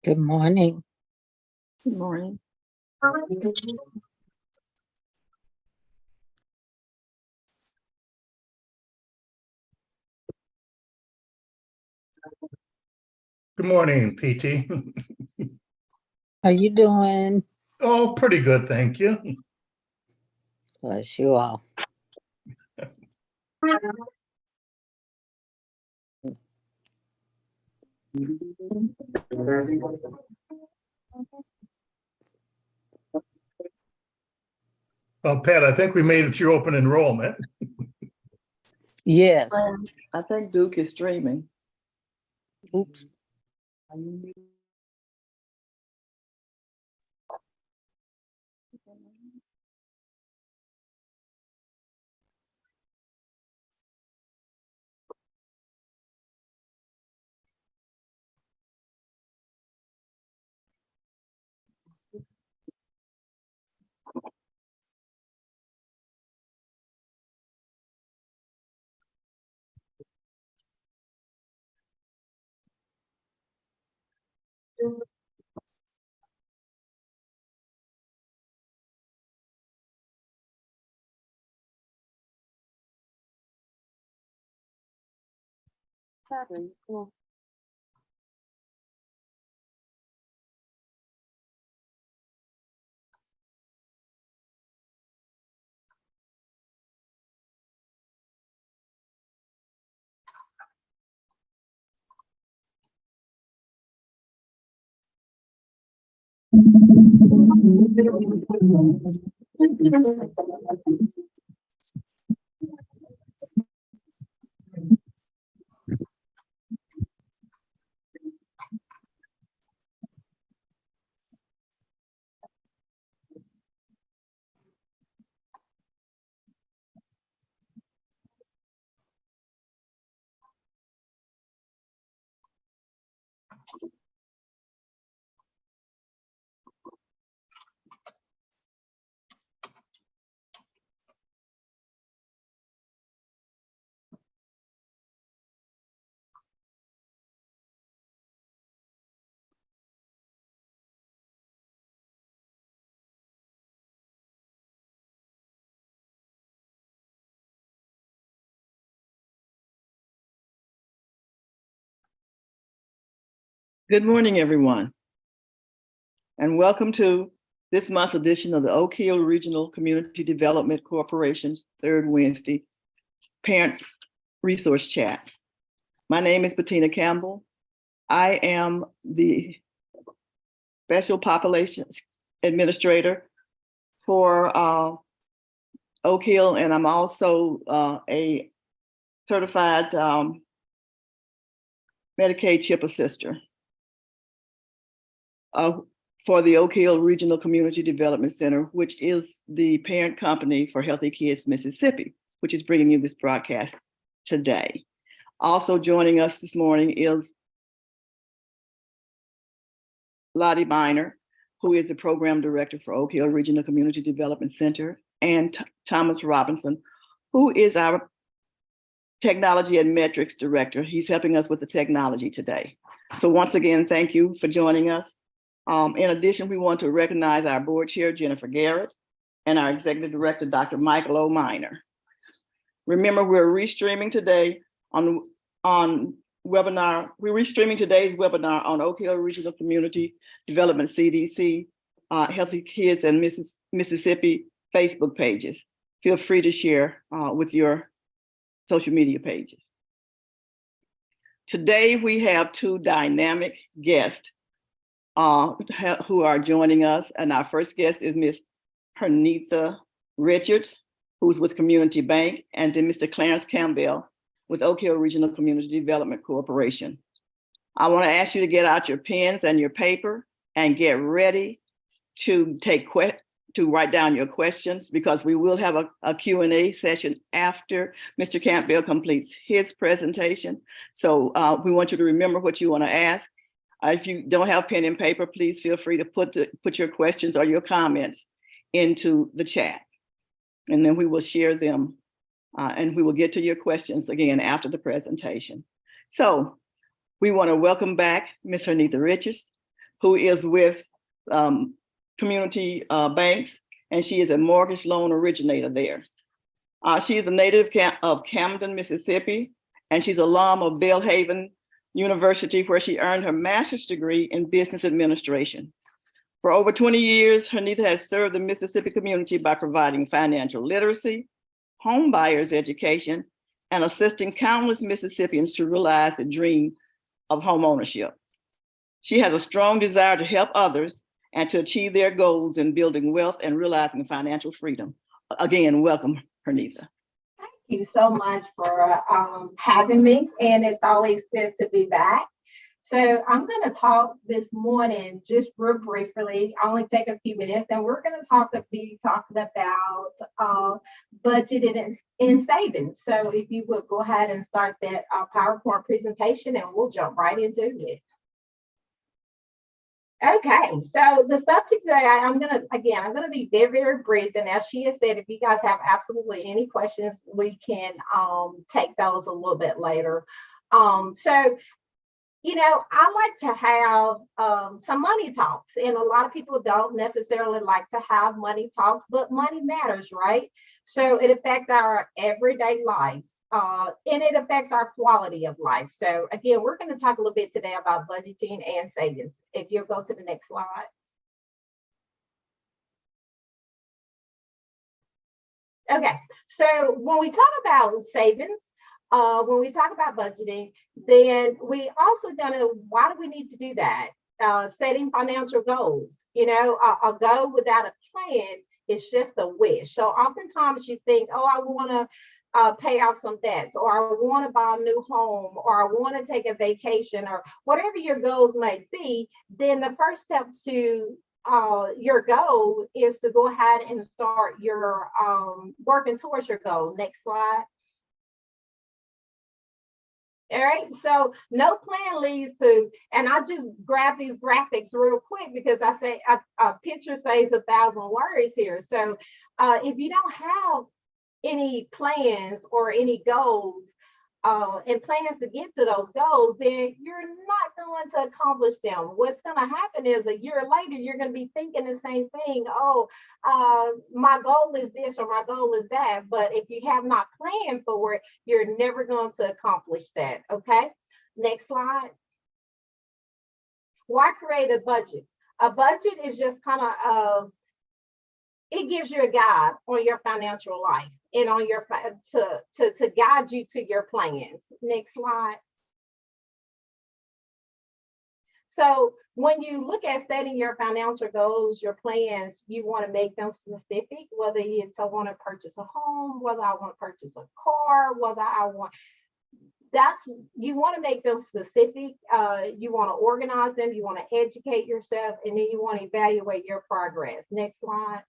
Good morning. Good morning. Good morning, PT. How you doing? Oh, pretty good, thank you. Bless you all. Well, Pat, I think we made it through open enrollment. Yes. I think Duke is streaming. Oops. Good morning, everyone, and welcome to this month's edition of the Oak Hill Regional Community Development Corporation's third Wednesday Parent Resource Chat. My name is Bettina Campbell. I am the Special Populations Administrator for Oak Hill, and I'm also a certified Medicaid CHIP assister for the Oak Hill Regional Community Development Center, which is the parent company for Healthy Kids Mississippi, which is bringing you this broadcast today. Also joining us this morning is Lottie Biner, who is the Program Director for Oak Hill Regional Community Development Center, and Thomas Robinson, who is our Technology and Metrics Director. He's helping us with the technology today. So once again, thank you for joining us. In addition, we want to recognize our board chair, Jennifer Garrett, and our executive director, Dr. Michael O. Miner. Remember, we're restreaming today on webinar. We're restreaming today's webinar on Oak Hill Regional Community Development CDC, Healthy Kids and Mississippi Facebook pages. Feel free to share with your social media pages. Today, we have two dynamic guests who are joining us. And our first guest is Ms. Hernitha Richards, who's with Community Bank, and then Mr. Clarence Campbell with Oak Hill Regional Community Development Corporation. I want to ask you to get out your pens and your paper and get ready to write down your questions, because we will have a Q&A session after Mr. Campbell completes his presentation. So we want you to remember what you want to ask. If you don't have pen and paper, please feel free to put your questions or your comments into the chat, and then we will share them and we will get to your questions again after the presentation. So we want to welcome back Ms. Hernitha Richards, who is with Community Banks, and she is a mortgage loan originator there. She is a native of Camden, Mississippi, and she's alum of Belhaven University, where she earned her master's degree in business administration. For over 20 years, Hernitha has served the Mississippi community by providing financial literacy, home buyers education, and assisting countless Mississippians to realize the dream of home ownership. She has a strong desire to help others and to achieve their goals in building wealth and realizing financial freedom. Again, welcome, Hernitha. Thank you so much for having me, and it's always good to be back. So I'm going to talk this morning just real briefly, only take a few minutes, and we're going to be talking about budgeting and savings. So if you would go ahead and start that PowerPoint presentation, and we'll jump right into it. Okay, so the subject today, I'm gonna be very, very brief. And as she has said, if you guys have absolutely any questions, we can take those a little bit later. So, you know, I like to have some money talks, and a lot of people don't necessarily like to have money talks, but money matters, right? So it affects our everyday life. And it affects our quality of life. So again, we're going to talk a little bit today about budgeting and savings. If you'll go to the next slide. Okay, so when we talk about savings, when we talk about budgeting, then we also why do we need to do that? Setting financial goals. You know, a goal without a plan is just a wish. So oftentimes you think, oh, I want to pay off some debts, or I want to buy a new home, or I want to take a vacation, or whatever your goals may be, then the first step to your goal is to go ahead and start your working towards your goal. Next slide. All right, so no plan leads to, and I just grab these graphics real quick because I say a picture says 1,000 words here. So if you don't have any plans or any goals and plans to get to those goals, then you're not going to accomplish them. What's going to happen is a year later, you're going to be thinking the same thing. Oh, my goal is this or my goal is that. But if you have not planned for it, you're never going to accomplish that. Okay, next slide. Why create a budget? A budget is just kind of it gives you a guide on your financial life and on your to guide you to your plans. Next slide. So when you look at setting your financial goals, your plans, you want to make them specific, whether it's I want to purchase a home, whether I want to purchase a car, whether I want, you want to make them specific. You want to organize them, you want to educate yourself, and then you want to evaluate your progress. Next slide.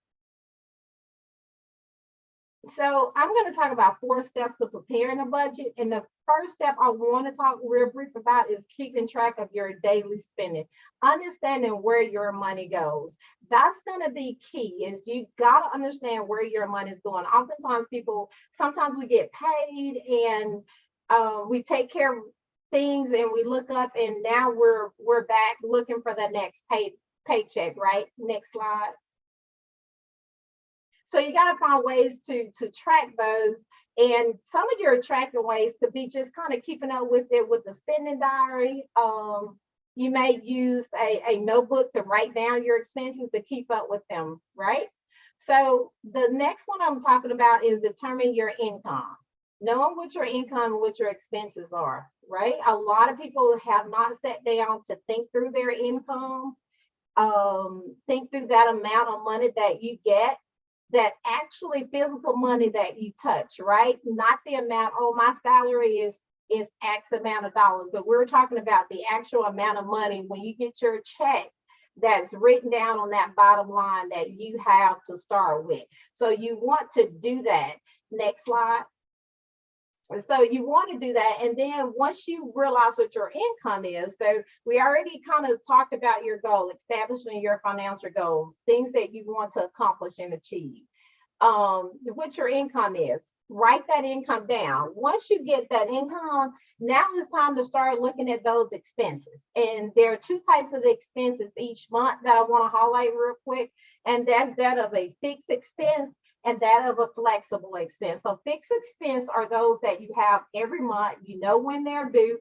So I'm going to talk about 4 steps of preparing a budget. And the first step I want to talk real brief about is keeping track of your daily spending, understanding where your money goes. That's going to be key, is you got to understand where your money is going. Oftentimes sometimes we get paid and we take care of things and we look up and now we're back looking for the next paycheck, right? Next slide. So you got to find ways to track those. And some of your tracking ways could be just kind of keeping up with it with the spending diary. You may use a notebook to write down your expenses to keep up with them, right? So the next one I'm talking about is determine your income. knowing what your income and what your expenses are, right? A lot of people have not sat down to think through their income, think through that amount of money that you get, that actually physical money that you touch, right? Not the amount, oh, my salary is X amount of dollars, but we're talking about the actual amount of money when you get your check that's written down on that bottom line that you have to start with. So you want to do that. Next slide. So you want to do that. And then once you realize what your income is, so we already kind of talked about your goal, establishing your financial goals, things that you want to accomplish and achieve. What your income is, write that income down. Once you get that income, now it's time to start looking at those expenses. And there are two types of expenses each month that I want to highlight real quick. And that's that of a fixed expense and that of a flexible expense. So fixed expense are those that you have every month, you know when they're due,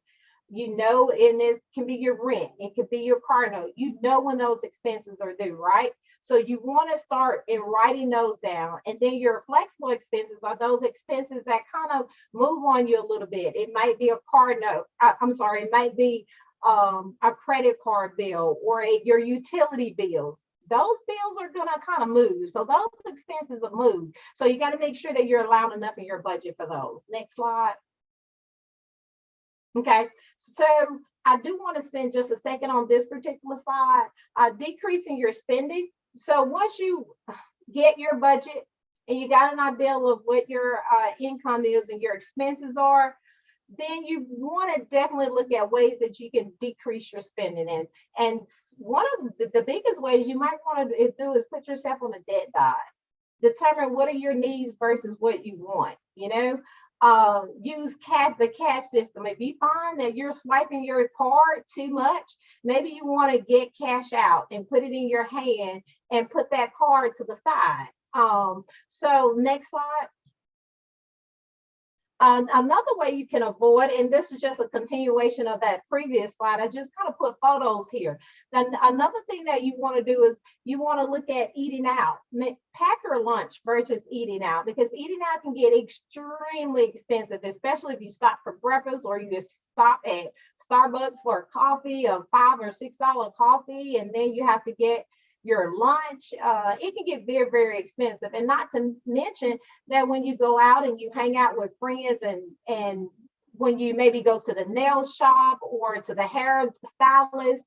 you know, and this can be your rent, it could be your car note, you know when those expenses are due, right? So you want to start in writing those down. And then your flexible expenses are those expenses that kind of move on you a little bit. It might be a car note, it might be a credit card bill or your utility bills. Those bills are going to kind of move. So those expenses will move. So you got to make sure that you're allowing enough in your budget for those. Next slide. Okay, so I do want to spend just a second on this particular slide, decreasing your spending. So once you get your budget and you got an idea of what your income is and your expenses are, then you want to definitely look at ways that you can decrease your spending in. And one of the biggest ways you might want to do is put yourself on a debt dive. Determine what are your needs versus what you want, you know. Use the cash system. If you find that you're swiping your card too much, maybe you want to get cash out and put it in your hand and put that card to the side. So next slide. Another way you can avoid, and this is just a continuation of that previous slide, I just kind of put photos here. Then another thing that you want to do is you want to look at eating out. Pack your lunch versus eating out, because eating out can get extremely expensive, especially if you stop for breakfast or you just stop at Starbucks for a coffee, a $5 or $6 coffee, and then you have to get your lunch. It can get very, very expensive. And not to mention that when you go out and you hang out with friends and when you maybe go to the nail shop or to the hair stylist,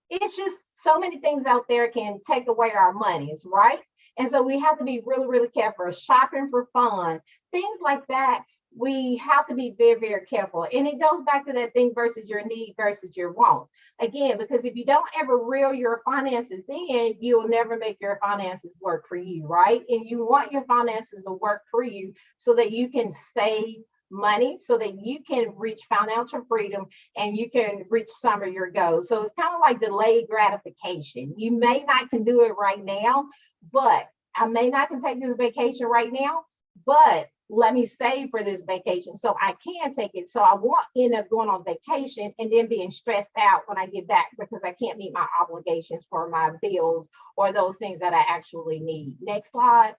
it's just so many things out there can take away our monies, right? And so we have to be really, really careful. Shopping for fun, things like that. We have to be very, very careful. And it goes back to that thing versus your need versus your want. Again, because if you don't ever reel your finances in, you'll never make your finances work for you, right? And you want your finances to work for you so that you can save money, so that you can reach financial freedom and you can reach some of your goals. So it's kind of like delayed gratification. You may not can do it right now, but I may not can take this vacation right now, but let me save for this vacation so I can take it. So I won't end up going on vacation and then being stressed out when I get back because I can't meet my obligations for my bills or those things that I actually need. Next slide.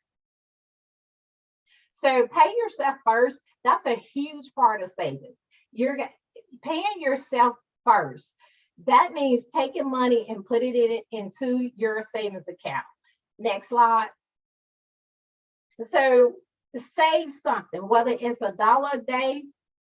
So pay yourself first. That's a huge part of savings. You're paying yourself first. That means taking money and put it into your savings account. Next slide. So save something, whether it's $1 a day.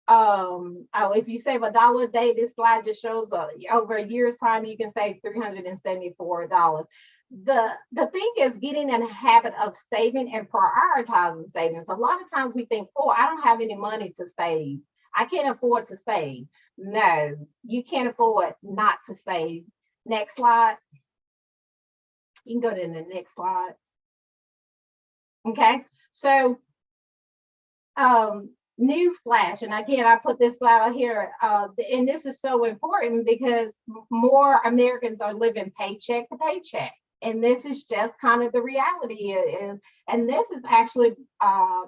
If you save $1 a day, this slide just shows over a year's time, you can save $374. The thing is getting in a habit of saving and prioritizing savings. A lot of times we think, oh, I don't have any money to save. I can't afford to save. No, you can't afford not to save. Next slide. You can go to the next slide. Okay, so newsflash, and again, I put this slide here, and this is so important because more Americans are living paycheck to paycheck. And this is just kind of the reality is, and this is actually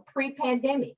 pre-pandemic.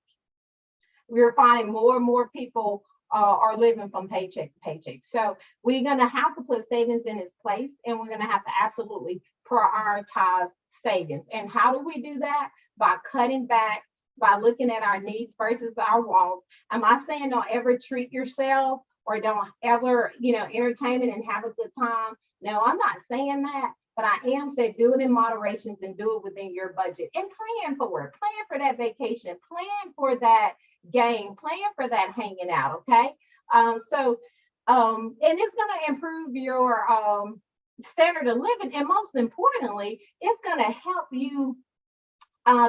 We're finding more and more people are living from paycheck to paycheck. So we're going to have to put savings in its place, and we're going to have to absolutely prioritize savings. And how do we do that? By cutting back by looking at our needs versus our wants. Am I saying don't ever treat yourself or don't ever, entertainment and have a good time? No, I'm not saying that, but I am saying do it in moderation and do it within your budget and plan for it. Plan for that vacation, plan for that game, plan for that hanging out, okay? And it's going to improve your standard of living, and most importantly, it's going to help you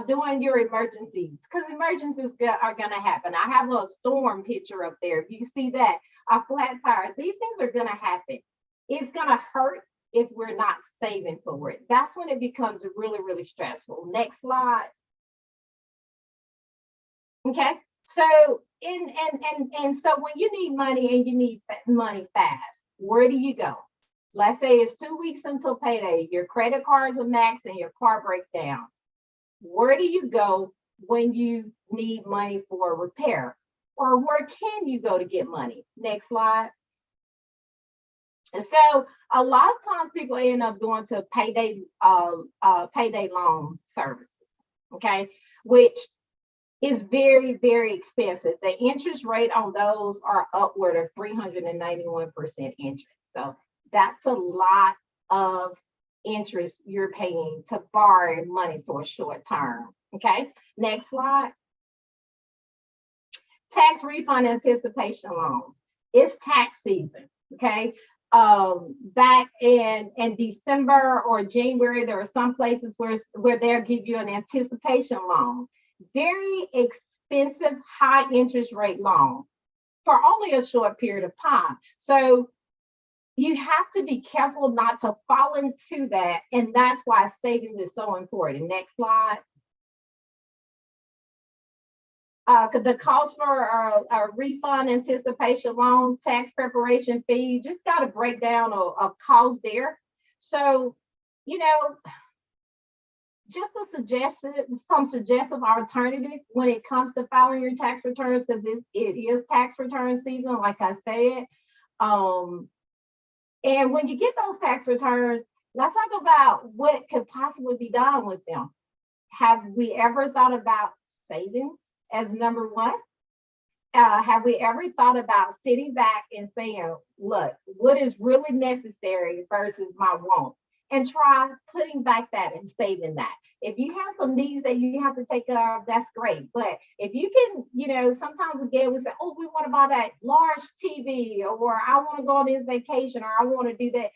during your emergencies, because emergencies are going to happen. I have a storm picture up there. If you see that, a flat tire, these things are going to happen. It's going to hurt if we're not saving for it. That's when it becomes really, really stressful. Next slide. Okay. So so when you need money and you need money fast, where do you go? Let's say it's 2 weeks until payday. Your credit cards are maxed and your car breaks down. Where do you go when you need money for a repair? Or where can you go to get money? Next slide. And so a lot of times people end up going to payday loan services, okay, which is very, very expensive. The interest rate on those are upward of 391% interest. So that's a lot of interest you're paying to borrow money for a short term. Okay, next slide. Tax refund anticipation loan. It's tax season. Okay. Back in December or January, there are some places where they'll give you an anticipation loan. Very expensive, high interest rate loan for only a short period of time. So you have to be careful not to fall into that. And that's why savings is so important. Next slide. The cost for a refund anticipation loan, tax preparation fee, just got a breakdown of cost there. So, just some suggestive alternative when it comes to filing your tax returns, because it is tax return season, like I said. And when you get those tax returns, let's talk about what could possibly be done with them. Have we ever thought about savings as number one? Have we ever thought about sitting back and saying, look, what is really necessary versus my want? And try putting back that and saving that. If you have some needs that you have to take care of, that's great. But if you can, sometimes again, we say, oh, we want to buy that large TV, or I want to go on this vacation, or I want to do that.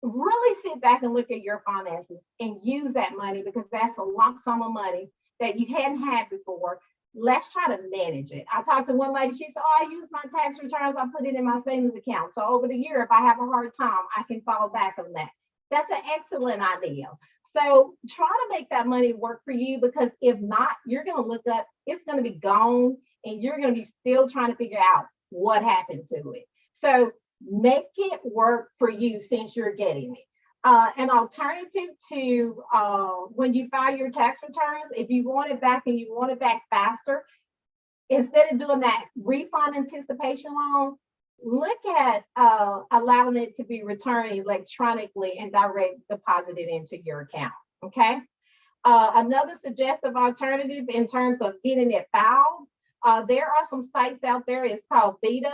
Really sit back and look at your finances and use that money, because that's a lump sum of money that you hadn't had before. Let's try to manage it. I talked to one lady, she said, oh, I use my tax returns, I put it in my savings account. So over the year, if I have a hard time, I can fall back on that. That's an excellent idea. So try to make that money work for you, because if not, you're going to look up, it's going to be gone, and you're going to be still trying to figure out what happened to it. So make it work for you since you're getting it. An alternative to when you file your tax returns, if you want it back and you want it back faster, instead of doing that refund anticipation loan, look at allowing it to be returned electronically and direct deposited into your account. Okay. Another suggestive alternative in terms of getting it filed, there are some sites out there. It's called VITA,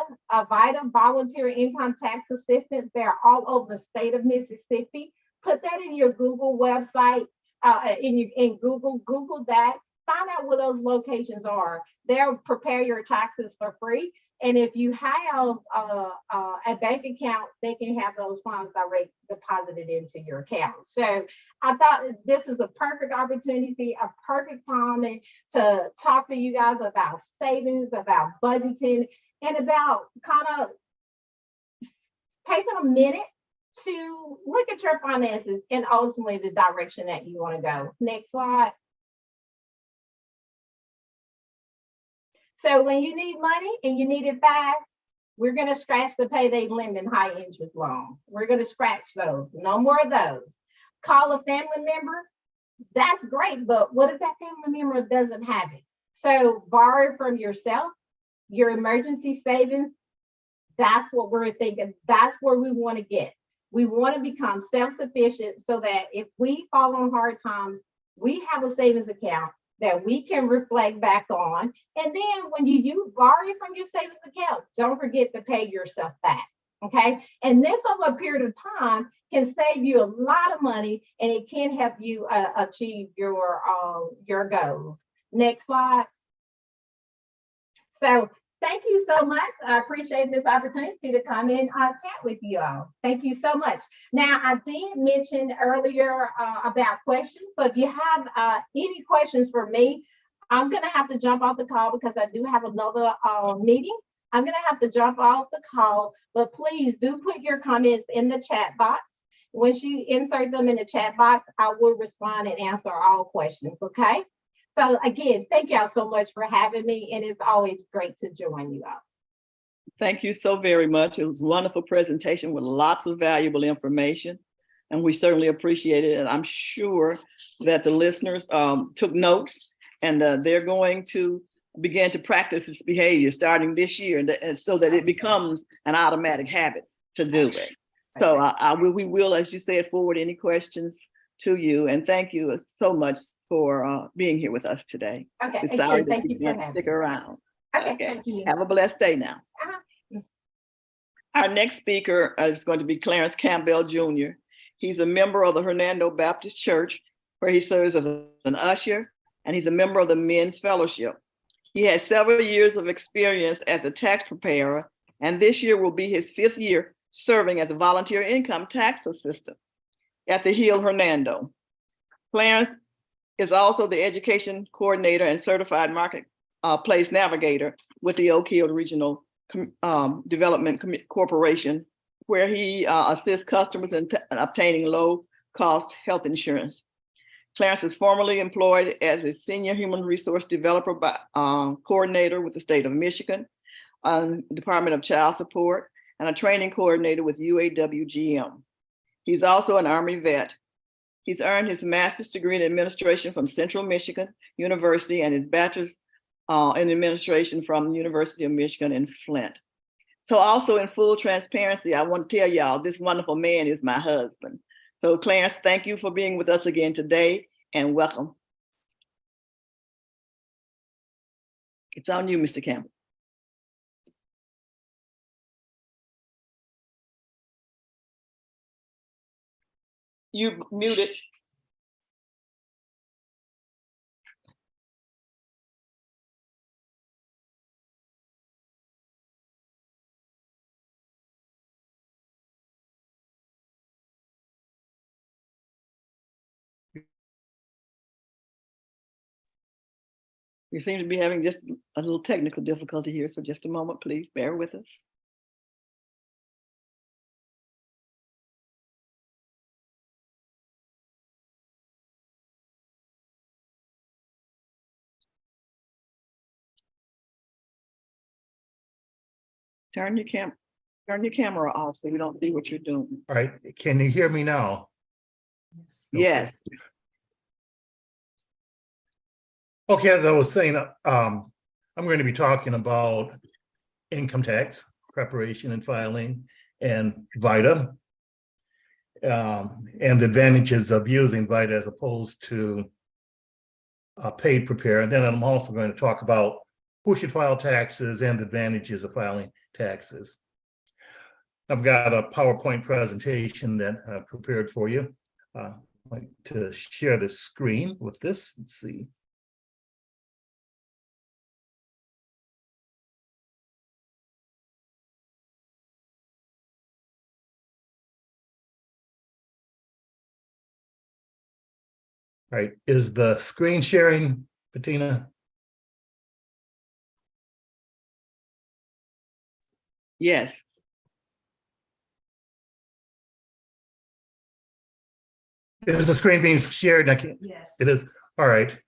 Volunteer Income Tax Assistance. They're all over the state of Mississippi. Put that in your Google website, in Google that. Find out where those locations are. They'll prepare your taxes for free. And if you have a bank account, they can have those funds direct deposited into your account. So I thought this is a perfect opportunity, a perfect time to talk to you guys about savings, about budgeting, and about kind of taking a minute to look at your finances and ultimately the direction that you want to go. Next slide. So when you need money and you need it fast, we're going to scratch the payday lending high interest loans. We're going to scratch those. No more of those. Call a family member. That's great, but what if that family member doesn't have it? So borrow from yourself, your emergency savings. That's what we're thinking. That's where we want to get. We want to become self-sufficient so that if we fall on hard times, we have a savings account that we can reflect back on. And then when you borrow it from your savings account, don't forget to pay yourself back. Okay. And this over a period of time can save you a lot of money, and it can help you achieve your goals. Next slide. So thank you so much. I appreciate this opportunity to come in chat with you all. Thank you so much. Now, I did mention earlier about questions. So if you have any questions for me, I'm going to have to jump off the call because I do have another meeting. I'm going to have to jump off the call, but please do put your comments in the chat box. Once you insert them in the chat box, I will respond and answer all questions, okay? So again, thank y'all so much for having me, and it's always great to join you all. Thank you so very much. It was a wonderful presentation with lots of valuable information, and we certainly appreciate it. And I'm sure that the listeners took notes, and they're going to begin to practice this behavior starting this year, and so that it becomes an automatic habit to do it. So we will, as you said, forward any questions to you, and thank you so much for being here with us today. Okay, It's sorry again, that thank you for can't having stick me. around. Okay, thank you. Have a blessed day now. Uh-huh. Our next speaker is going to be Clarence Campbell Jr. He's a member of the Hernando Baptist Church, where he serves as an usher, and he's a member of the Men's Fellowship. He has several years of experience as a tax preparer, and this year will be his 5th year serving as a volunteer income tax assistant at the Hill Hernando. Clarence is also the education coordinator and certified marketplace navigator with the Oak Hill Regional Development Corporation, where he assists customers in obtaining low-cost health insurance. Clarence is formerly employed as a senior human resource developer coordinator with the state of Michigan, Department of Child Support, and a training coordinator with UAWGM. He's also an Army vet. He's earned his master's degree in administration from Central Michigan University and his bachelor's in administration from the University of Michigan in Flint. So also in full transparency, I want to tell y'all this wonderful man is my husband. So Clarence, thank you for being with us again today, and welcome. It's on you, Mr. Campbell. You muted. We seem to be having just a little technical difficulty here, so just a moment, please bear with us. Turn your camera off so we don't see what you're doing. All right, can you hear me now? Yes. Okay, as I was saying, I'm going to be talking about income tax preparation and filing and VITA, and the advantages of using VITA as opposed to a paid preparer. And then I'm also going to talk about who should file taxes and the advantages of filing taxes. I've got a PowerPoint presentation that I prepared for you. I'd like to share the screen with this. Let's see. All right, is the screen sharing, Bettina? Yes. Is the screen being shared? I can't. Yes. It is. All right.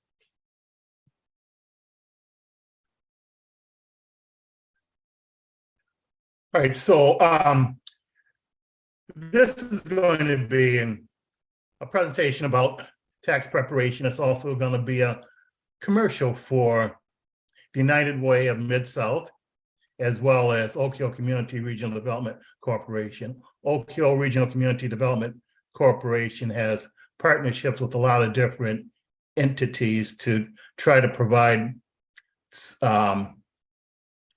All right, so this is going to be a presentation about tax preparation. It's also going to be a commercial for the United Way of Mid-South, as well as Oak Hill Community Regional Development Corporation. Oak Hill Regional Community Development Corporation has partnerships with a lot of different entities to try to provide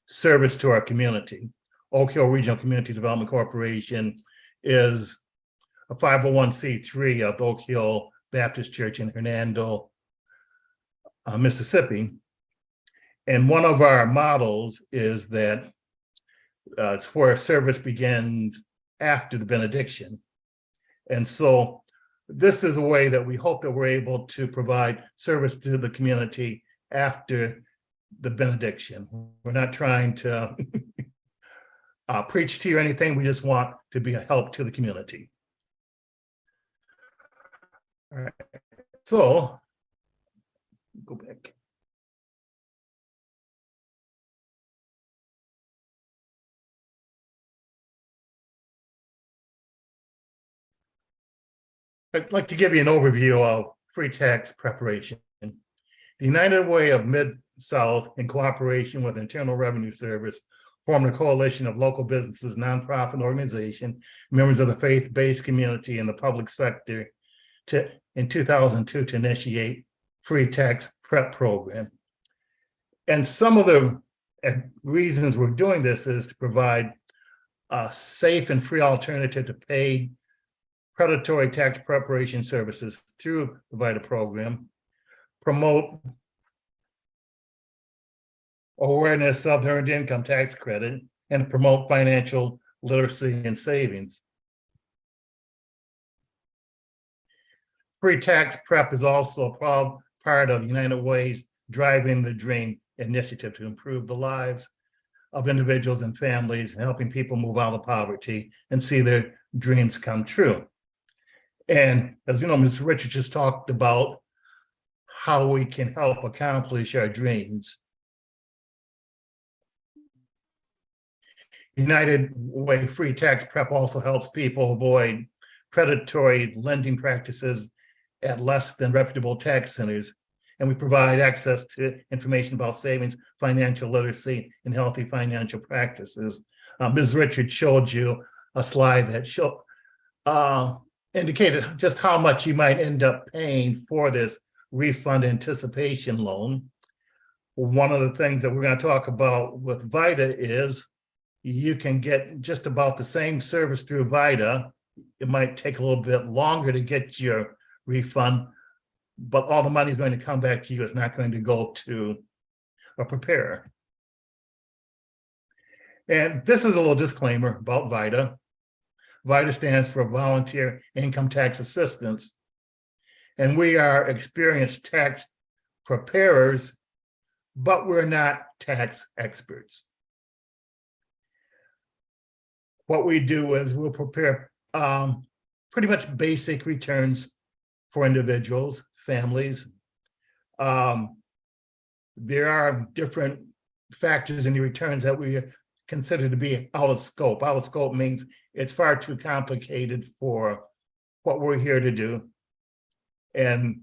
service to our community. Oak Hill Regional Community Development Corporation is a 501c3 of Oak Hill Baptist Church in Hernando, Mississippi. And one of our models is that it's where service begins after the benediction. And so this is a way that we hope that we're able to provide service to the community after the benediction. We're not trying to preach to you or anything. We just want to be a help to the community. All right, so go back. I'd like to give you an overview of free tax preparation. The United Way of Mid-South, in cooperation with Internal Revenue Service, formed a coalition of local businesses, nonprofit organization, members of the faith-based community and the public sector in 2002 to initiate free tax prep program. And some of the reasons we're doing this is to provide a safe and free alternative to paid predatory tax preparation services through the VITA program, promote awareness of the earned income tax credit, and promote financial literacy and savings. Free tax prep is also a part of United Way's Driving the Dream initiative to improve the lives of individuals and families, and helping people move out of poverty and see their dreams come true. And as you know, Ms. Richards just talked about how we can help accomplish our dreams. United Way Free Tax Prep also helps people avoid predatory lending practices at less than reputable tax centers. And we provide access to information about savings, financial literacy, and healthy financial practices. Ms. Richards showed you a slide that indicated just how much you might end up paying for this refund anticipation loan. One of the things that we're going to talk about with VITA is you can get just about the same service through VITA. It might take a little bit longer to get your refund, but all the money is going to come back to you. It's not going to go to a preparer. And this is a little disclaimer about VITA. VITA stands for Volunteer Income Tax Assistance, and we are experienced tax preparers, but we're not tax experts. What we do is we'll prepare pretty much basic returns for individuals, families. There are different factors in the returns that we consider to be out of scope. Out of scope means it's far too complicated for what we're here to do. And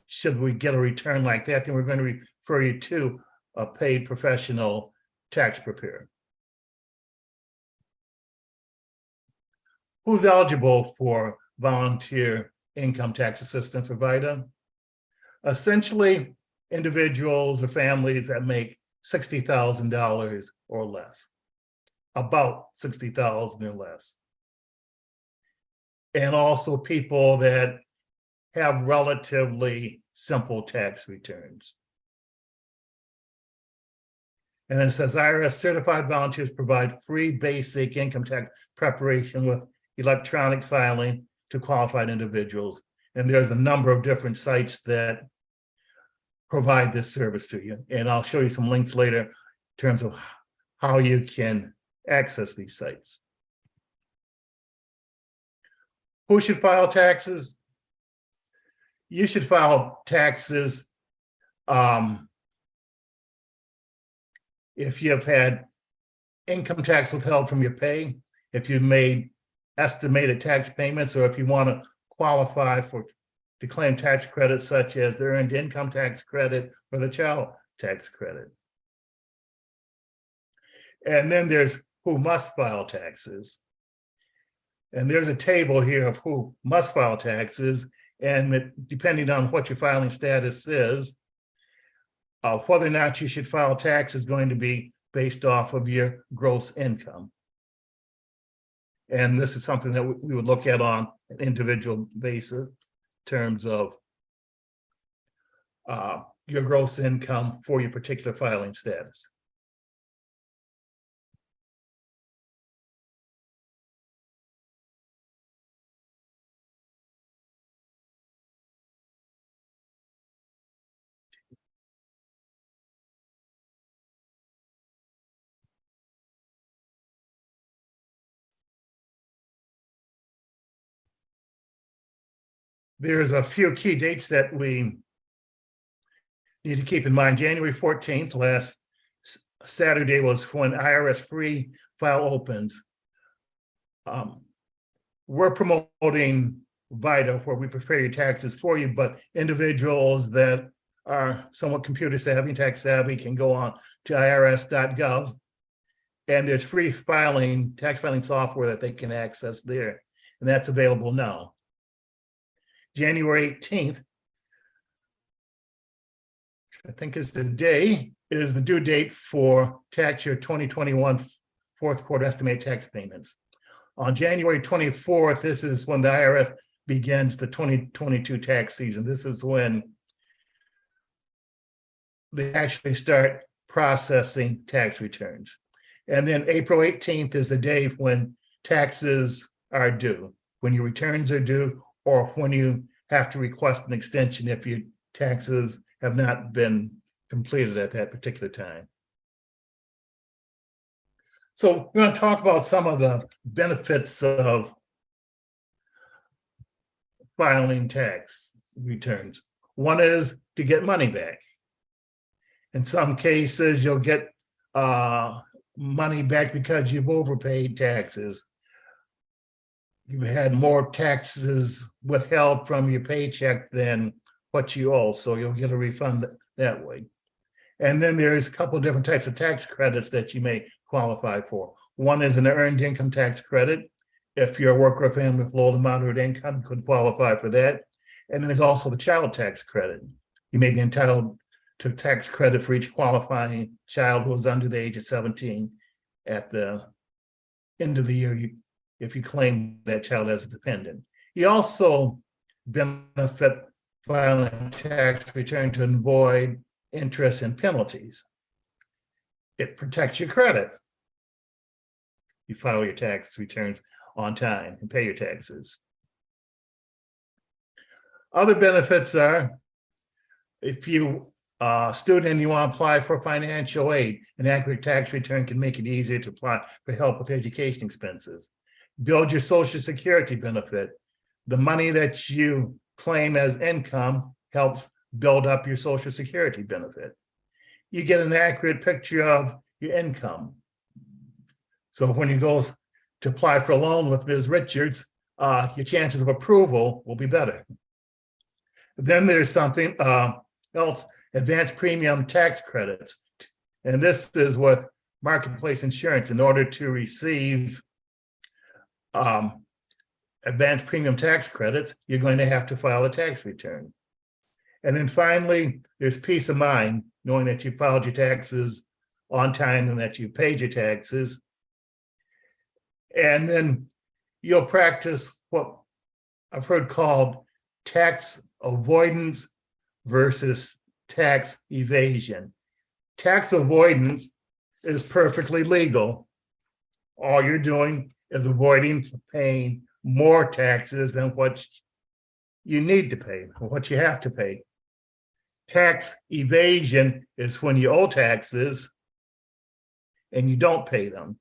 should we get a return like that, then we're going to refer you to a paid professional tax preparer. Who's eligible for volunteer income tax assistance or VITA? Essentially, individuals or families that make $60,000 or less, about $60,000 or less. And also people that have relatively simple tax returns. And then it says IRS certified volunteers provide free basic income tax preparation with electronic filing to qualified individuals. And there's a number of different sites that provide this service to you. And I'll show you some links later in terms of how you can access these sites. Who should file taxes? You should file taxes if you have had income tax withheld from your pay, if you've made estimated tax payments, or if you want to qualify to claim tax credits such as the earned income tax credit or the child tax credit. And then there's who must file taxes. And there's a table here of who must file taxes. And depending on what your filing status is, whether or not you should file tax is going to be based off of your gross income. And this is something that we would look at on an individual basis in terms of your gross income for your particular filing status. There's a few key dates that we need to keep in mind. January 14th, last Saturday, was when IRS free file opens. We're promoting VITA, where we prepare your taxes for you, but individuals that are somewhat computer savvy, tax savvy, can go on to irs.gov, and there's free tax filing software that they can access there, and that's available now. January 18th, I think is the due date for tax year 2021 fourth quarter estimated tax payments. On January 24th, this is when the IRS begins the 2022 tax season. This is when they actually start processing tax returns. And then April 18th is the day when taxes are due, when your returns are due, or when you have to request an extension if your taxes have not been completed at that particular time. So we're going to talk about some of the benefits of filing tax returns. One is to get money back. In some cases, you'll get money back because you've overpaid taxes. You've had more taxes withheld from your paycheck than what you owe, so you'll get a refund that way. And then there's a couple of different types of tax credits that you may qualify for. One is an earned income tax credit. If you're a worker or family with low to moderate income, you could qualify for that. And then there's also the child tax credit. You may be entitled to tax credit for each qualifying child who is under the age of 17 at the end of the year, if you claim that child as a dependent. You also benefit filing tax return to avoid interest and penalties. It protects your credit. You file your tax returns on time and pay your taxes. Other benefits are, if you student and you want to apply for financial aid, an accurate tax return can make it easier to apply for help with education expenses. Build your Social Security benefit. The money that you claim as income helps build up your Social Security benefit. You get an accurate picture of your income. So when you go to apply for a loan with Ms. Richards, your chances of approval will be better. Then there's something else, advanced premium tax credits. And this is with Marketplace Insurance. In order to receive advanced premium tax credits, you're going to have to file a tax return. And then finally, there's peace of mind, knowing that you filed your taxes on time and that you paid your taxes. And then you'll practice what I've heard called tax avoidance versus tax evasion. Tax avoidance is perfectly legal. All you're doing is avoiding paying more taxes than what you need to pay, or what you have to pay. Tax evasion is when you owe taxes and you don't pay them,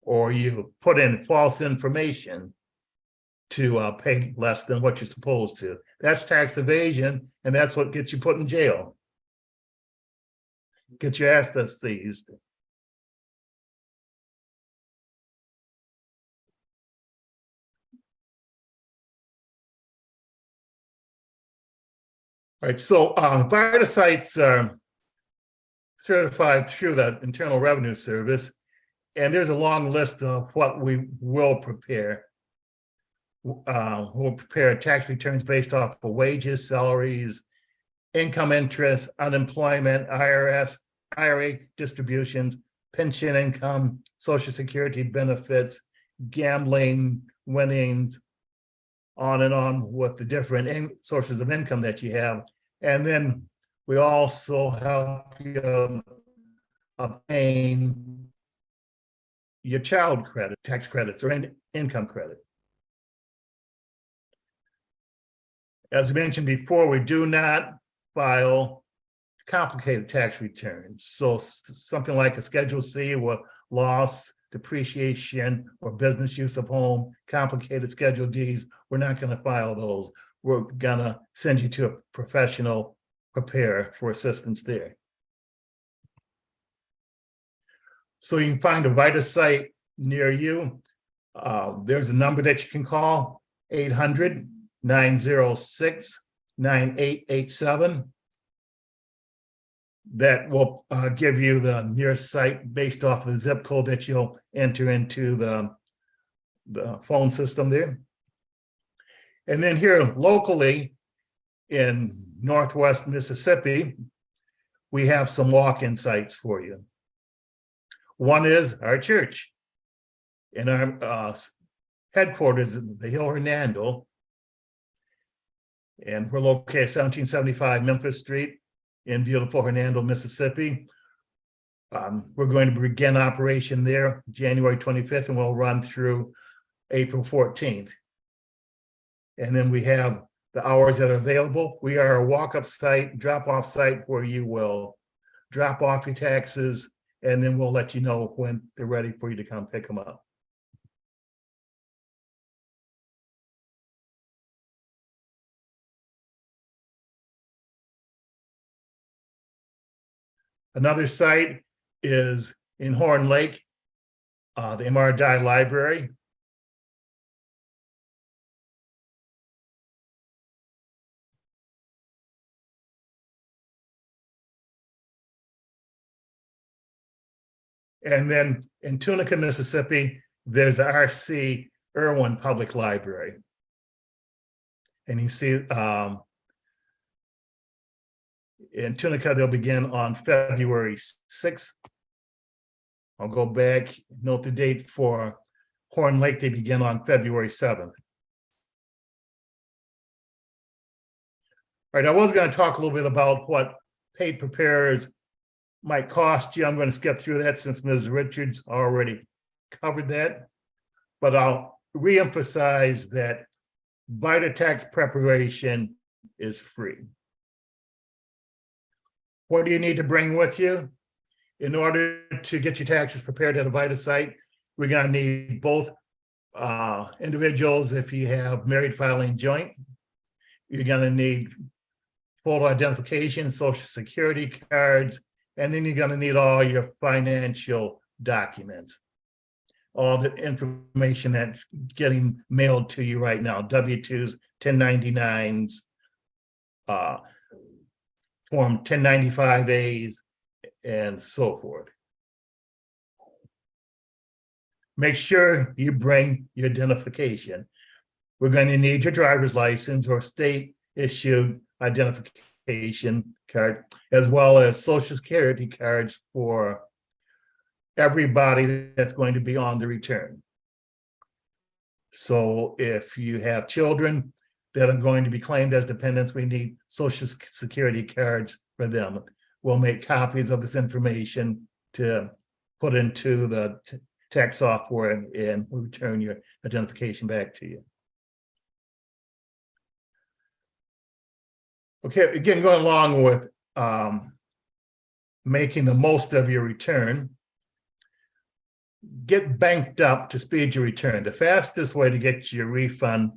or you put in false information to pay less than what you're supposed to. That's tax evasion, and that's what gets you put in jail. Get your assets seized. All right, so VITA sites are certified through the Internal Revenue Service, and there's a long list of what we will prepare. will prepare tax returns based off of wages, salaries, income, interest, unemployment, IRA distributions, pension income, Social Security benefits, gambling, winnings, on and on with the different sources of income that you have. And then we also help you obtain your child credit, tax credits, or income credit. As we mentioned before, we do not file complicated tax returns. So something like a Schedule C with loss, depreciation, or business use of home, complicated Schedule Ds, we're not going to file those. We're going to send you to a professional preparer for assistance there. So you can find a VITA site near you. There's a number that you can call, 800-906-9887. That will give you the nearest site based off of the zip code that you'll enter into the phone system there. And then here locally in Northwest Mississippi, we have some walk-in sites for you. One is our church. In our headquarters in the Hill Hernando. And we're located at 1775 Memphis Street in beautiful Hernando, Mississippi. We're going to begin operation there January 25th, and we'll run through April 14th. And then we have the hours that are available. We are a walk-up site, drop-off site where you will drop off your taxes, and then we'll let you know when they're ready for you to come pick them up. Another site is in Horn Lake, the M.R. Dye Library. And then in Tunica, Mississippi, there's the R.C. Irwin Public Library. And you see, in Tunica, they'll begin on February 6th. I'll go back, note the date for Horn Lake, they begin on February 7th. All right, I was going to talk a little bit about what paid preparers might cost you. I'm going to skip through that since Ms. Richards already covered that. But I'll reemphasize that VITA tax preparation is free. What do you need to bring with you? In order to get your taxes prepared at a VITA site, we're going to need both individuals. If you have married filing joint, you're going to need photo identification, Social Security cards, and then you're going to need all your financial documents, all the information that's getting mailed to you right now, W-2s, 1099s, Form 1095As, and so forth. Make sure you bring your identification. We're going to need your driver's license or state-issued identification card, as well as Social Security cards for everybody that's going to be on the return. So if you have children that are going to be claimed as dependents, we need Social Security cards for them. We'll make copies of this information to put into the tax software and we'll return your identification back to you. Okay, again, going along with making the most of your return, get banked up to speed your return. The fastest way to get your refund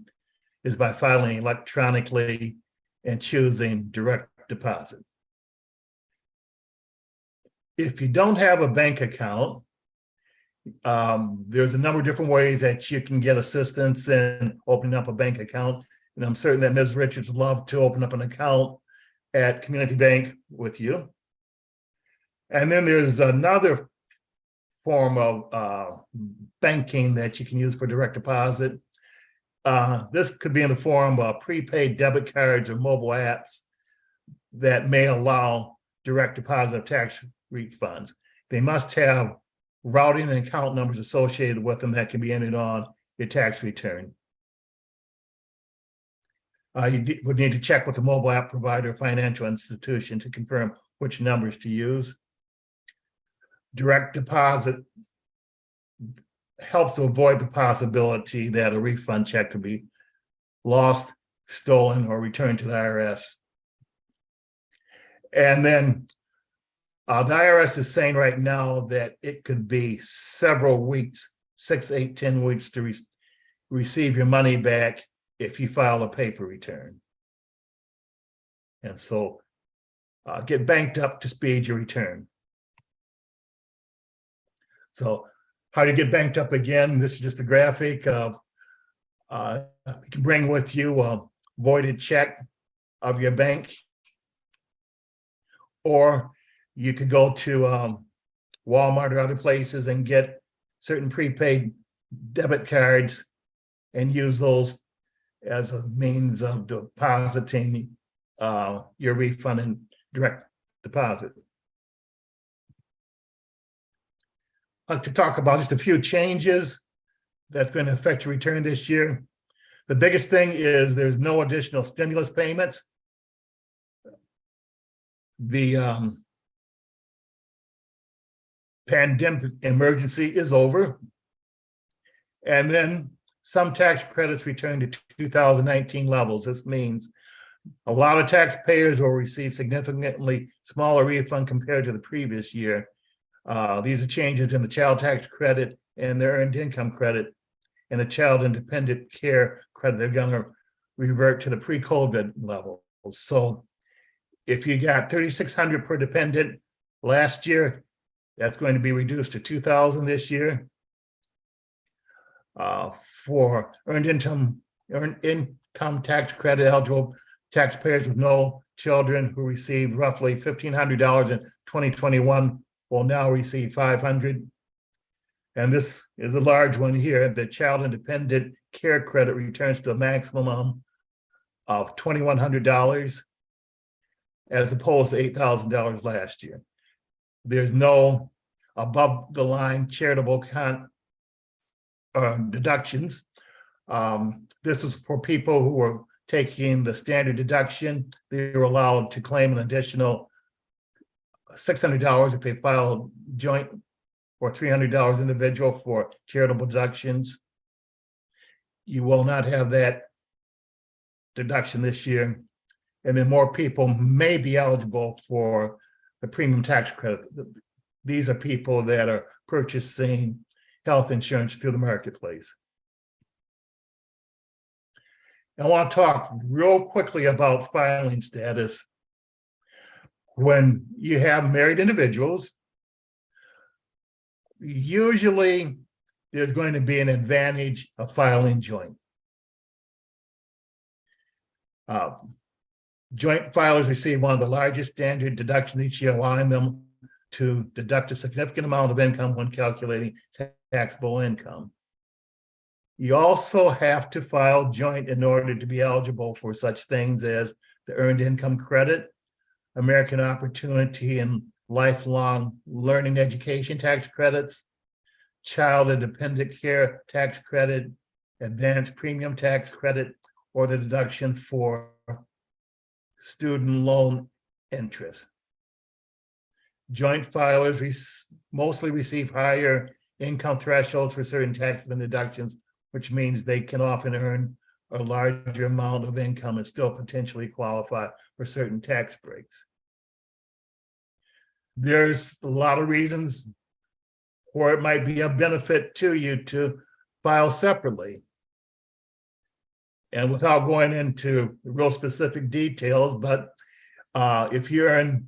is by filing electronically and choosing direct deposit. If you don't have a bank account, there's a number of different ways that you can get assistance in opening up a bank account. And I'm certain that Ms. Richards would love to open up an account at Community Bank with you. And then there's another form of banking that you can use for direct deposit. This could be in the form of prepaid debit cards or mobile apps that may allow direct deposit of tax refunds. They must have routing and account numbers associated with them that can be entered on your tax return. You would need to check with the mobile app provider or financial institution to confirm which numbers to use. Direct deposit helps to avoid the possibility that a refund check could be lost, stolen, or returned to the IRS. And then the IRS is saying right now that it could be several weeks, 6, 8, 10 weeks to receive your money back if you file a paper return. And so get banked up to speed your return. So how do you get banked up again? This is just a graphic of, you can bring with you a voided check of your bank, or you could go to Walmart or other places and get certain prepaid debit cards and use those as a means of depositing your refund and direct deposit. I'd like to talk about just a few changes that's going to affect your return this year. The biggest thing is there's no additional stimulus payments. The pandemic emergency is over. And then some tax credits return to 2019 levels. This means a lot of taxpayers will receive significantly smaller refund compared to the previous year. These are changes in the child tax credit and the earned income credit and the child independent care credit. They're going to revert to the pre-COVID levels. So if you got $3,600 per dependent last year, that's going to be reduced to $2,000 this year. For earned income tax credit eligible taxpayers with no children who received roughly $1,500 in 2021 will now receive $500. And this is a large one here. The child independent care credit returns to a maximum of $2,100 as opposed to $8,000 last year. There's no above the line charitable deductions. This is for people who are taking the standard deduction. They're allowed to claim an additional $600 if they file joint, or $300 individual for charitable deductions. You will not have that deduction this year. And then more people may be eligible for the premium tax credit. These are people that are purchasing health insurance through the marketplace. I want to talk real quickly about filing status. When you have married individuals, usually there's going to be an advantage of filing joint. Joint filers receive one of the largest standard deductions each year, allowing them to deduct a significant amount of income when calculating taxable income. You also have to file joint in order to be eligible for such things as the earned income credit, American Opportunity and Lifelong Learning Education tax credits, child and dependent care tax credit, advanced premium tax credit, or the deduction for student loan interest. Joint filers mostly receive higher income thresholds for certain taxes and deductions, which means they can often earn a larger amount of income and still potentially qualify for certain tax breaks. There's a lot of reasons where it might be a benefit to you to file separately. And without going into real specific details, but if you're in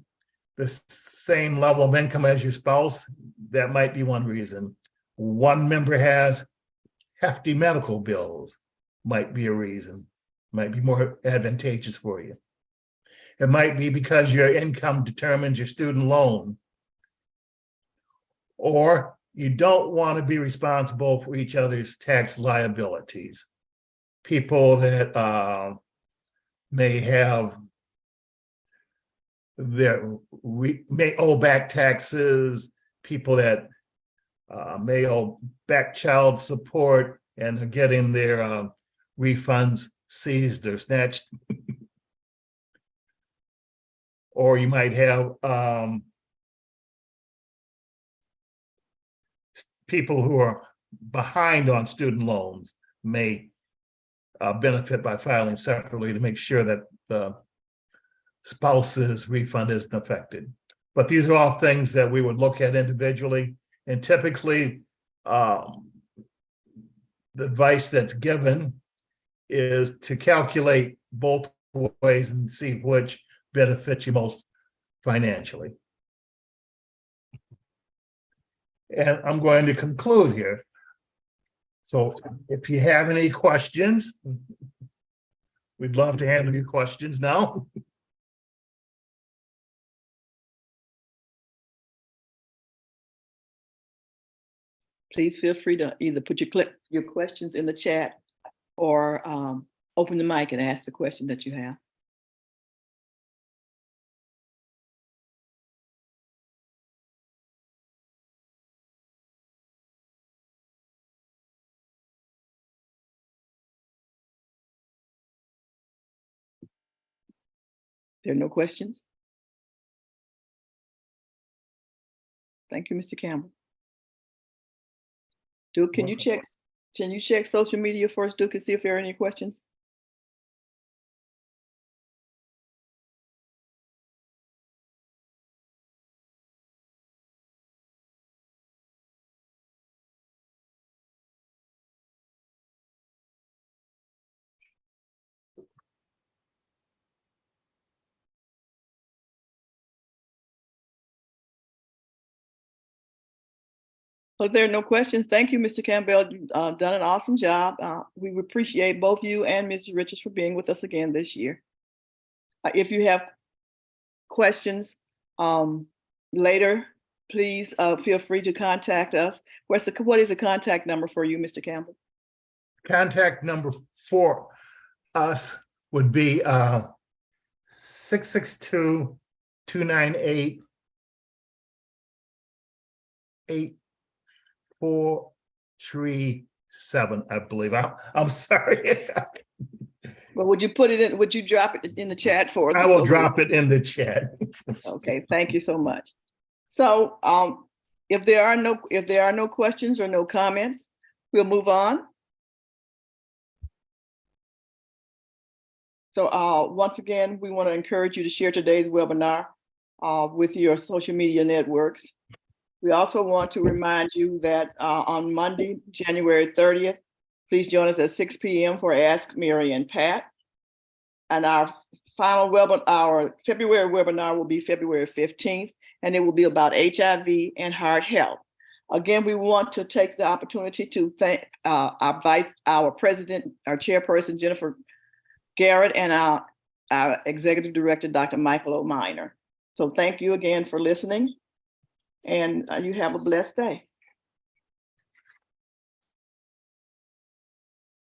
the same level of income as your spouse, that might be one reason. One member has hefty medical bills, might be a reason, might be more advantageous for you. It might be because your income determines your student loan, or you don't want to be responsible for each other's tax liabilities. people that may have may owe back taxes, people that may owe back child support and are getting their refunds seized or snatched. Or you might have people who are behind on student loans may benefit by filing separately to make sure that the spouse's refund isn't affected. But these are all things that we would look at individually, and typically the advice that's given is to calculate both ways and see which benefits you most financially. And I'm going to conclude here. So if you have any questions, we'd love to handle your questions now. Please feel free to either put your questions in the chat or open the mic and ask the question that you have. There are no questions? Thank you, Mr. Campbell. Duke, can you check social media first, Duke, and see if there are any questions? Well, if there are no questions, thank you, Mr. Campbell. You've done an awesome job. We appreciate both you and Mr. Richards for being with us again this year. If you have questions later, please feel free to contact us. What is the contact number for you, Mr. Campbell? Contact number for us would be 662-298-8437, I believe. I'm sorry. Well, would you put it in, would you drop it in the chat for us? I will drop it in the chat. Okay, thank you so much. So if there are no questions or no comments, we'll move on. So once again, we want to encourage you to share today's webinar with your social media networks. We also want to remind you that on Monday, January 30th, please join us at 6 p.m. for Ask Mary and Pat. And our final webinar, our February webinar will be February 15th, and it will be about HIV and heart health. Again, we want to take the opportunity to thank our president, our chairperson, Jennifer Garrett, and our executive director, Dr. Michael O'Miner. So thank you again for listening, and you have a blessed day.